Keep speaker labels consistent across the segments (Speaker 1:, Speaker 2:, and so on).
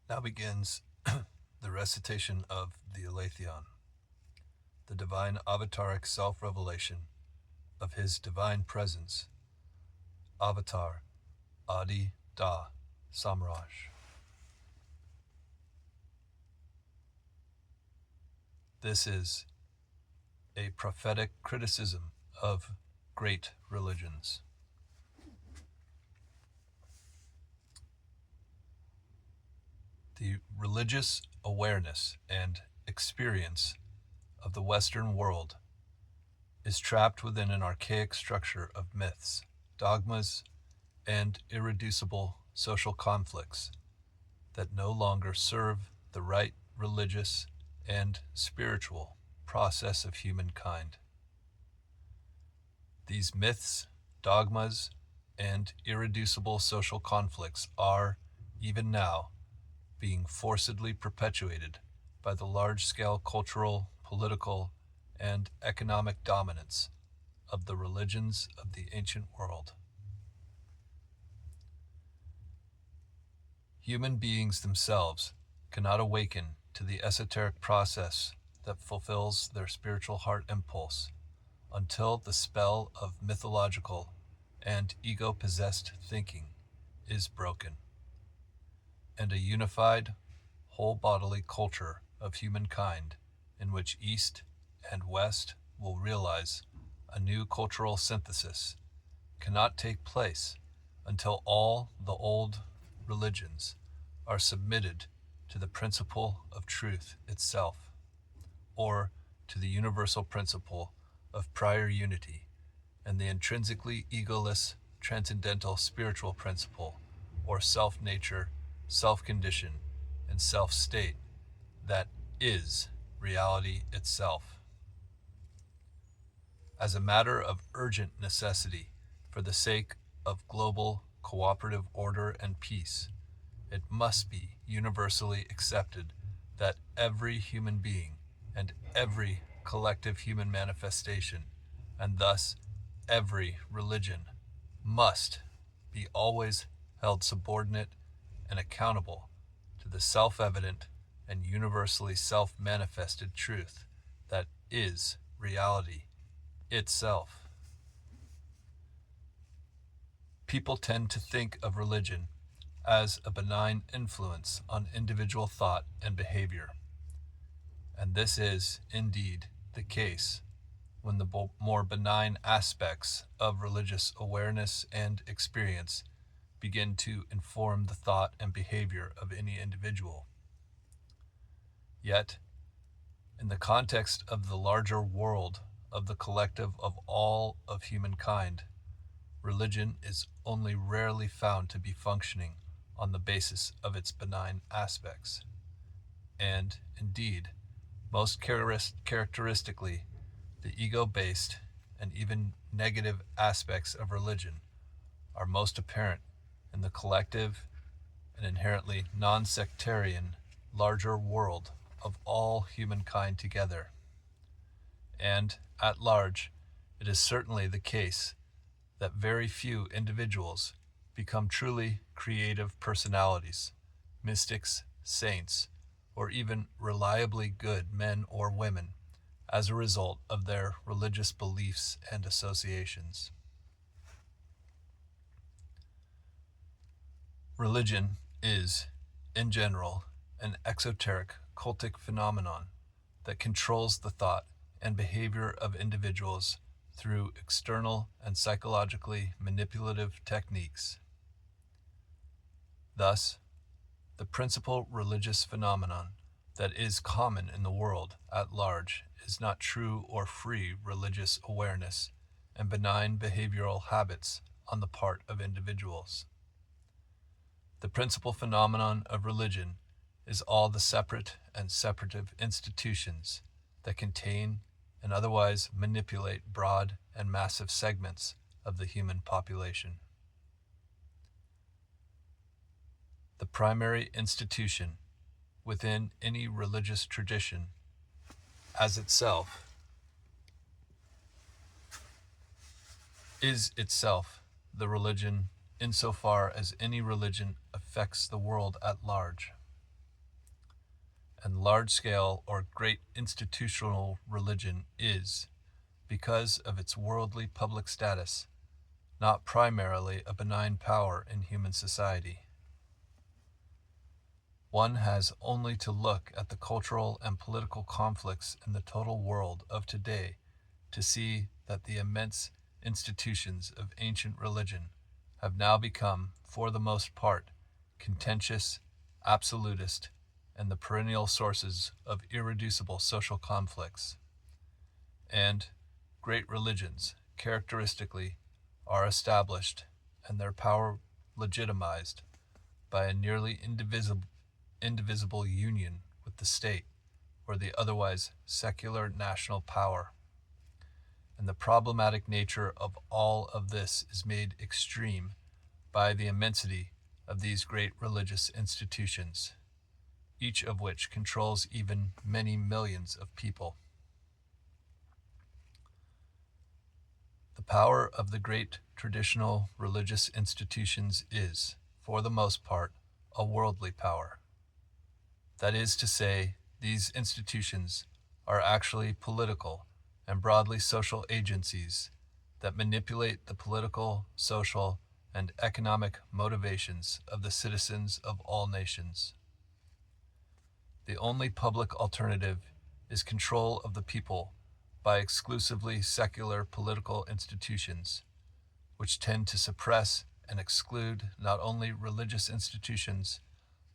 Speaker 1: Now begins the recitation of the Aletheon, the divine avataric self-revelation of his divine presence, Avatar Adi Da Samraj. This is a prophetic criticism of great religions. The religious awareness and experience of the Western world is trapped within an archaic structure of myths, dogmas, and irreducible social conflicts that no longer serve the right religious and spiritual process of humankind. These myths, dogmas, and irreducible social conflicts are, even now, being forcibly perpetuated by the large-scale cultural, political, and economic dominance of the religions of the ancient world. Human beings themselves cannot awaken to the esoteric process that fulfills their spiritual heart impulse until the spell of mythological and ego-possessed thinking is broken, and a unified, whole bodily culture of humankind in which East and West will realize a new cultural synthesis cannot take place until all the old religions are submitted to the principle of truth itself, or to the universal principle of prior unity and the intrinsically egoless transcendental spiritual principle or self-nature, self-condition, and self-state that is reality itself. As a matter of urgent necessity for the sake of global cooperative order and peace, it must be universally accepted that every human being and every collective human manifestation, and thus every religion, must be always held subordinate and accountable to the self-evident and universally self-manifested truth that is reality itself. People tend to think of religion as a benign influence on individual thought and behavior. And this is, indeed, the case when the more benign aspects of religious awareness and experience begin to inform the thought and behavior of any individual. Yet, in the context of the larger world of the collective of all of humankind, religion is only rarely found to be functioning on the basis of its benign aspects. And, indeed, most characteristically, the ego-based and even negative aspects of religion are most apparent in the collective and inherently non-sectarian larger world of all humankind together. And, at large, it is certainly the case that very few individuals become truly creative personalities, mystics, saints, or even reliably good men or women as a result of their religious beliefs and associations. Religion is, in general, an exoteric cultic phenomenon that controls the thought and behavior of individuals through external and psychologically manipulative techniques. Thus, the principal religious phenomenon that is common in the world at large is not true or free religious awareness and benign behavioral habits on the part of individuals. The principal phenomenon of religion is all the separate and separative institutions that contain and otherwise manipulate broad and massive segments of the human population. The primary institution within any religious tradition, as itself, is itself the religion insofar as any religion affects the world at large. and large-scale or great institutional religion is, because of its worldly public status, not primarily a benign power in human society. One has only to look at the cultural and political conflicts in the total world of today to see that the immense institutions of ancient religion have now become, for the most part, contentious, absolutist, and the perennial sources of irreducible social conflicts. And great religions, characteristically, are established and their power legitimized by a nearly indivisible union with the state or the otherwise secular national power. And the problematic nature of all of this is made extreme by the immensity of these great religious institutions, each of which controls even many millions of people. The power of the great traditional religious institutions is, for the most part, a worldly power. That is to say, these institutions are actually political and broadly social agencies that manipulate the political, social, and economic motivations of the citizens of all nations. The only public alternative is control of the people by exclusively secular political institutions, which tend to suppress and exclude not only religious institutions,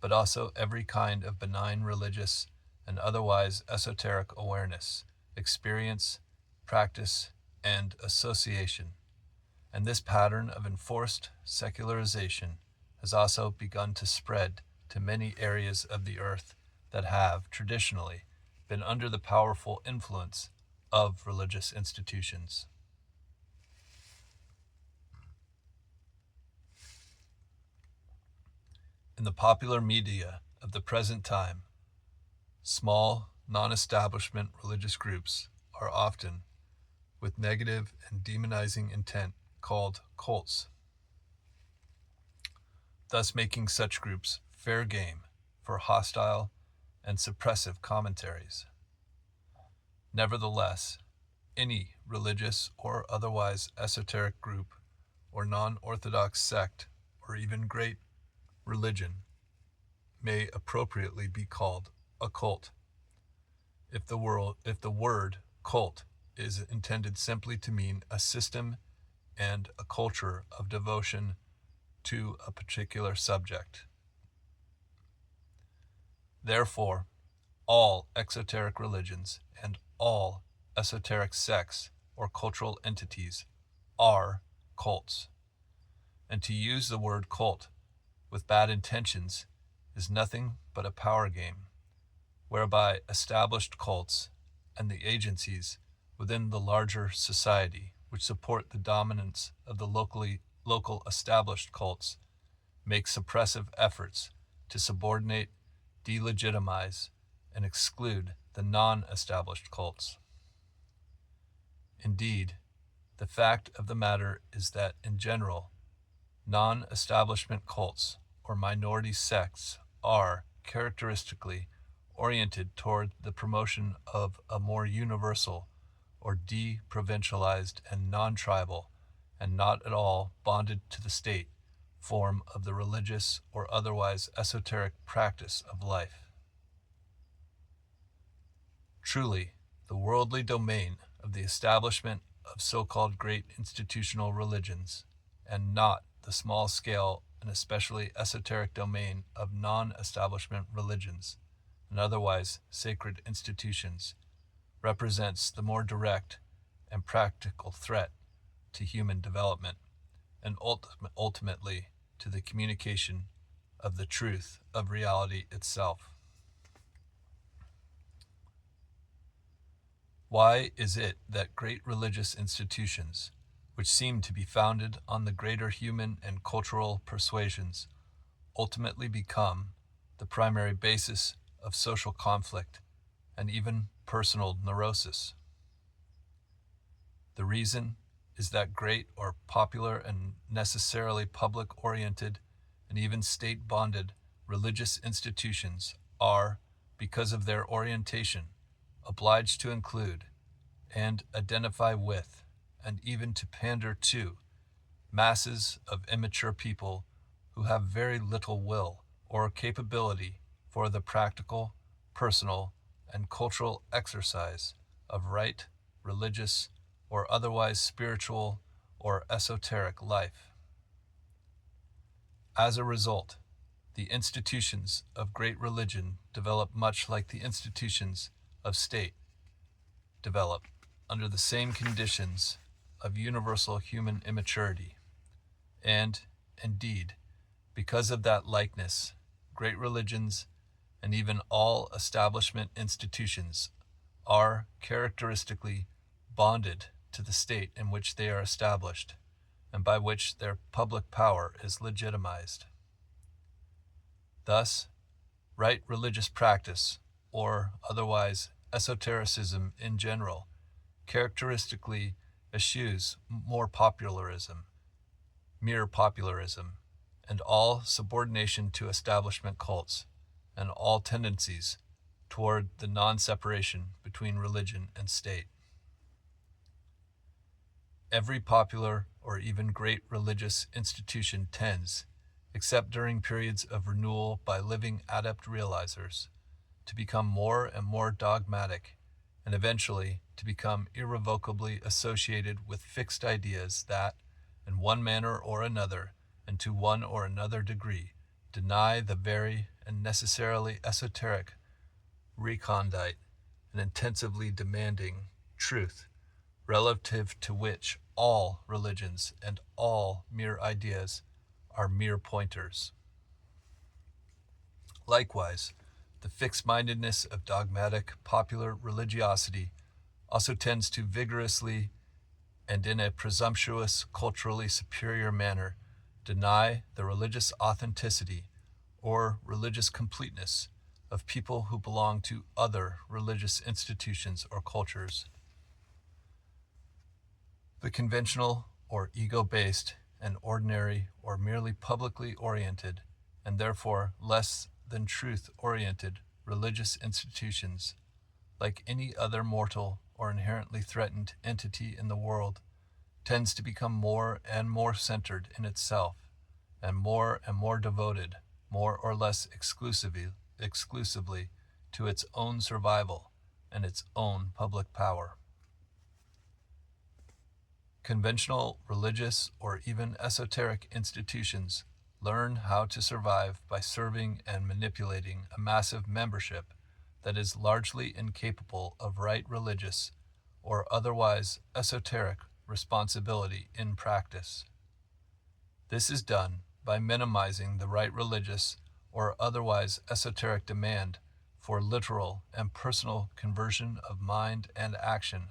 Speaker 1: but also every kind of benign religious and otherwise esoteric awareness, experience, practice, and association. And this pattern of enforced secularization has also begun to spread to many areas of the earth that have, traditionally, been under the powerful influence of religious institutions. In the popular media of the present time, small, non-establishment religious groups are often, with negative and demonizing intent, called cults, thus making such groups fair game for hostile and suppressive commentaries. Nevertheless, any religious or otherwise esoteric group or non-orthodox sect or even great religion may appropriately be called a cult, if the word cult is intended simply to mean a system and a culture of devotion to a particular subject. Therefore, all exoteric religions and all esoteric sects or cultural entities are cults. And to use the word cult with bad intentions is nothing but a power game, whereby established cults and the agencies within the larger society which support the dominance of the local established cults make suppressive efforts to subordinate, delegitimize, and exclude the non-established cults. Indeed, the fact of the matter is that in general, non-establishment cults or minority sects are characteristically oriented toward the promotion of a more universal or deprovincialized and non-tribal and not at all bonded to the state form of the religious or otherwise esoteric practice of life. Truly, the worldly domain of the establishment of so-called great institutional religions, and not the small-scale and especially esoteric domain of non-establishment religions and otherwise sacred institutions, represents the more direct and practical threat to human development and ultimately to the communication of the truth of reality itself. Why is it that great religious institutions, which seem to be founded on the greater human and cultural persuasions, ultimately become the primary basis of social conflict and even personal neurosis? The reason is that great or popular and necessarily public-oriented and even state-bonded religious institutions are, because of their orientation, obliged to include and identify with, and even to pander to, masses of immature people who have very little will or capability for the practical, personal, and cultural exercise of right, religious, or otherwise spiritual or esoteric life. As a result, the institutions of great religion develop much like the institutions of state develop under the same conditions of universal human immaturity. And, indeed, because of that likeness, great religions and even all establishment institutions are characteristically bonded to the state in which they are established, and by which their public power is legitimized. Thus, right religious practice, or otherwise esotericism in general, characteristically eschews mere popularism, and all subordination to establishment cults, and all tendencies toward the non-separation between religion and state. Every popular or even great religious institution tends, except during periods of renewal by living adept realizers, to become more and more dogmatic, and eventually to become irrevocably associated with fixed ideas that, in one manner or another, and to one or another degree, deny the very and necessarily esoteric, recondite, and intensively demanding truth, relative to which all religions and all mere ideas are mere pointers. Likewise, the fixed-mindedness of dogmatic popular religiosity also tends to vigorously and in a presumptuous, culturally superior manner, deny the religious authenticity or religious completeness of people who belong to other religious institutions or cultures. The conventional or ego-based and ordinary or merely publicly oriented, and therefore less than truth-oriented religious institutions, like any other mortal or inherently threatened entity in the world, tends to become more and more centered in itself, and more devoted, more or less exclusively to its own survival and its own public power. Conventional religious or even esoteric institutions learn how to survive by serving and manipulating a massive membership that is largely incapable of right religious or otherwise esoteric responsibility in practice. This is done by minimizing the right religious or otherwise esoteric demand for literal and personal conversion of mind and action,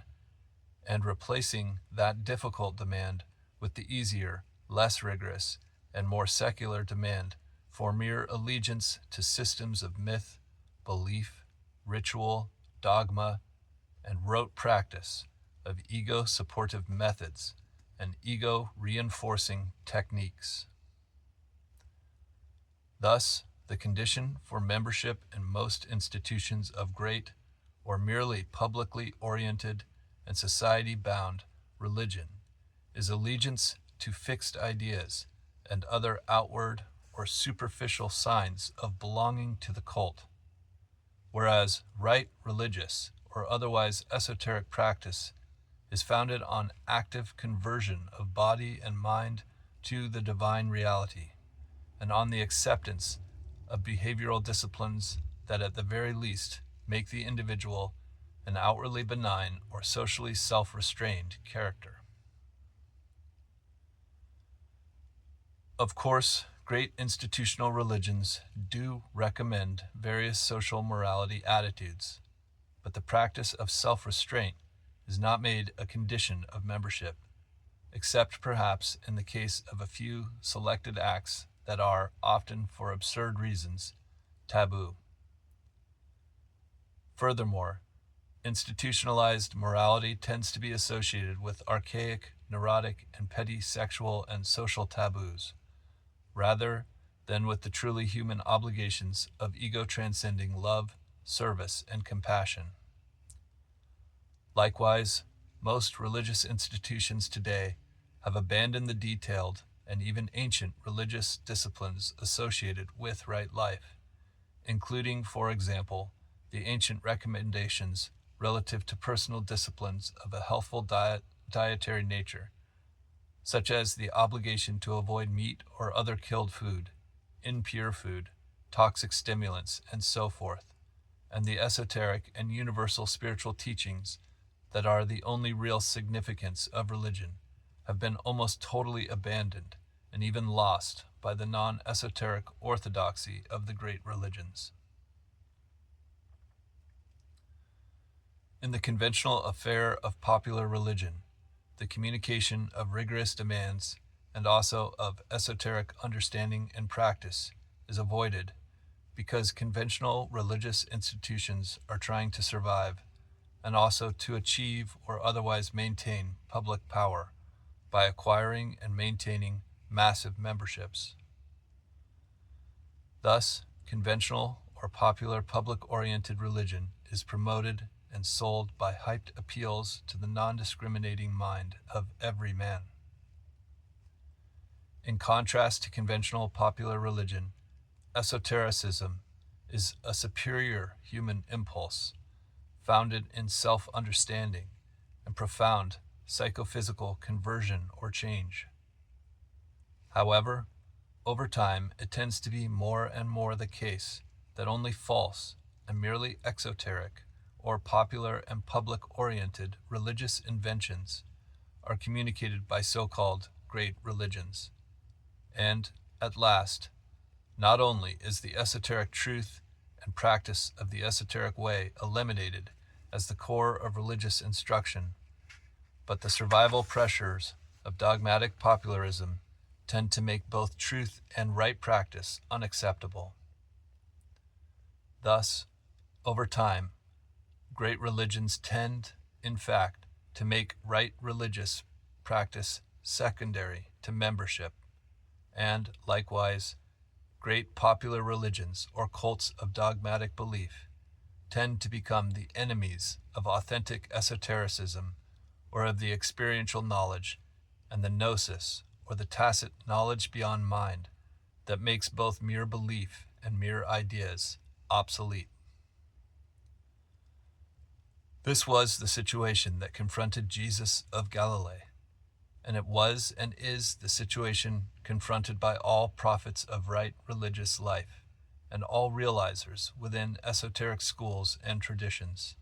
Speaker 1: and replacing that difficult demand with the easier, less rigorous, and more secular demand for mere allegiance to systems of myth, belief, ritual, dogma, and rote practice of ego-supportive methods and ego-reinforcing techniques. Thus, the condition for membership in most institutions of great or merely publicly oriented and society-bound religion is allegiance to fixed ideas and other outward or superficial signs of belonging to the cult, whereas right religious or otherwise esoteric practice is founded on active conversion of body and mind to the divine reality, and on the acceptance of behavioral disciplines that at the very least make the individual an outwardly benign or socially self-restrained character. Of course, great institutional religions do recommend various social morality attitudes, but the practice of self-restraint is not made a condition of membership, except perhaps in the case of a few selected acts that are, often for absurd reasons, taboo. Furthermore, institutionalized morality tends to be associated with archaic, neurotic, and petty sexual and social taboos, rather than with the truly human obligations of ego-transcending love, service, and compassion. Likewise, most religious institutions today have abandoned the detailed and even ancient religious disciplines associated with right life, including, for example, the ancient recommendations relative to personal disciplines of a healthful dietary nature, such as the obligation to avoid meat or other killed food, impure food, toxic stimulants, and so forth, and the esoteric and universal spiritual teachings that are the only real significance of religion, have been almost totally abandoned and even lost by the non-esoteric orthodoxy of the great religions. In the conventional affair of popular religion, the communication of rigorous demands and also of esoteric understanding and practice is avoided because conventional religious institutions are trying to survive and also to achieve or otherwise maintain public power by acquiring and maintaining massive memberships. Thus, conventional or popular public-oriented religion is promoted and sold by hyped appeals to the non-discriminating mind of every man. In contrast to conventional popular religion, esotericism is a superior human impulse, founded in self-understanding and profound psychophysical conversion or change. However, over time, it tends to be more and more the case that only false and merely exoteric or popular and public-oriented religious inventions are communicated by so-called great religions. And, at last, not only is the esoteric truth and practice of the esoteric way eliminated as the core of religious instruction, but the survival pressures of dogmatic popularism tend to make both truth and right practice unacceptable. Thus, over time, great religions tend, in fact, to make right religious practice secondary to membership, and, likewise, great popular religions or cults of dogmatic belief tend to become the enemies of authentic esotericism or of the experiential knowledge and the gnosis or the tacit knowledge beyond mind that makes both mere belief and mere ideas obsolete. This was the situation that confronted Jesus of Galilee, and it was and is the situation confronted by all prophets of right religious life and all realizers within esoteric schools and traditions.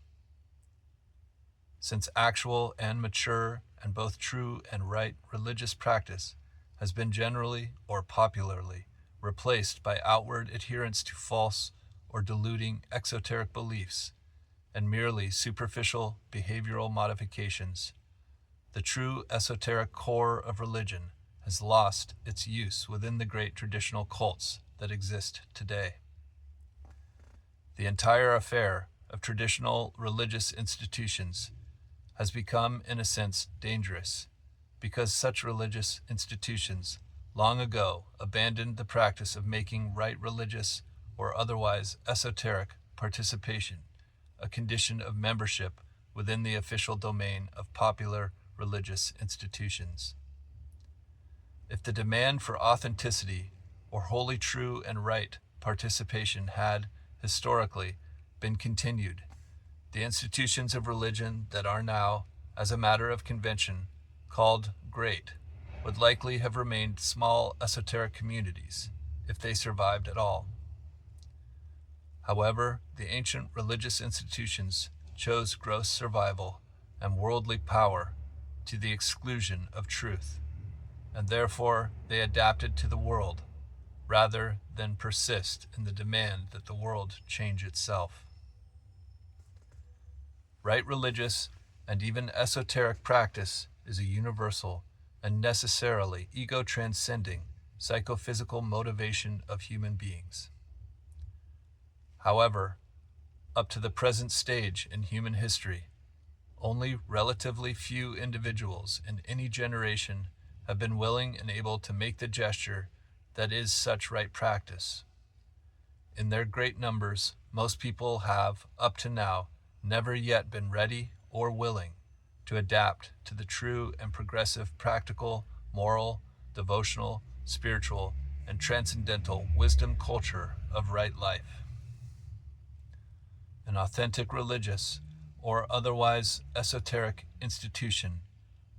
Speaker 1: Since actual and mature and both true and right religious practice has been generally or popularly replaced by outward adherence to false or deluding exoteric beliefs and merely superficial behavioral modifications, the true esoteric core of religion has lost its use within the great traditional cults that exist today. The entire affair of traditional religious institutions has become, in a sense, dangerous, because such religious institutions long ago abandoned the practice of making right religious or otherwise esoteric participation a condition of membership within the official domain of popular religious institutions. If the demand for authenticity or wholly true and right participation had, historically, been continued, the institutions of religion that are now, as a matter of convention, called great, would likely have remained small esoteric communities, if they survived at all. However, the ancient religious institutions chose gross survival and worldly power to the exclusion of truth, and therefore they adapted to the world, rather than persist in the demand that the world change itself. Right religious and even esoteric practice is a universal and necessarily ego-transcending psychophysical motivation of human beings. However, up to the present stage in human history, only relatively few individuals in any generation have been willing and able to make the gesture that is such right practice. in their great numbers, most people have, up to now, never yet been ready or willing to adapt to the true and progressive practical, moral, devotional, spiritual, and transcendental wisdom culture of right life. An authentic religious or otherwise esoteric institution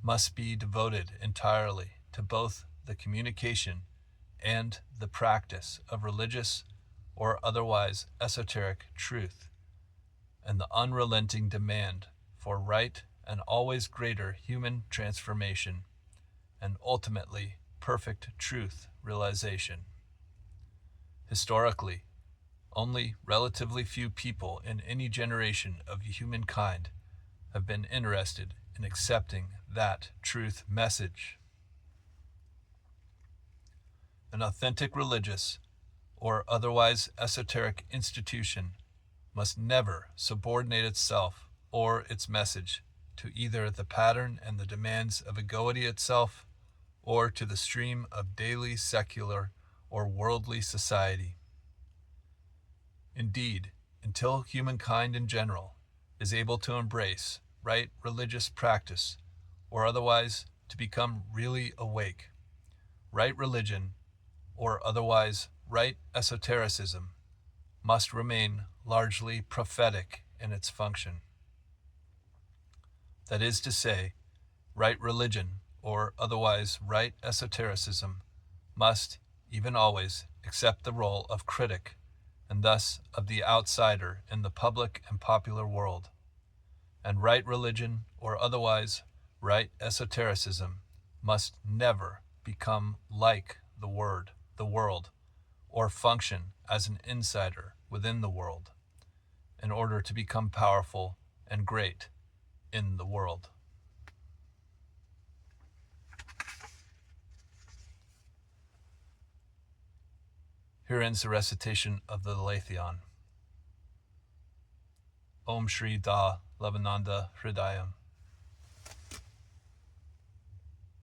Speaker 1: must be devoted entirely to both the communication and the practice of religious or otherwise esoteric truth, and the unrelenting demand for right and always greater human transformation, and ultimately perfect truth realization. Historically, only relatively few people in any generation of humankind have been interested in accepting that truth message. An authentic religious or otherwise esoteric institution must never subordinate itself or its message to either the pattern and the demands of egoity itself or to the stream of daily secular or worldly society. Indeed, until humankind in general is able to embrace right religious practice or otherwise to become really awake, right religion or otherwise right esotericism must remain largely prophetic in its function. That is to say, right religion or otherwise right esotericism must, even always, accept the role of critic and thus of the outsider in the public and popular world. And right religion or otherwise right esotericism must never become like the world, or function as an insider within the world, in order to become powerful and great in the world. Here ends the recitation of the Letheon. Om Shri Da Lavananda Hridayam.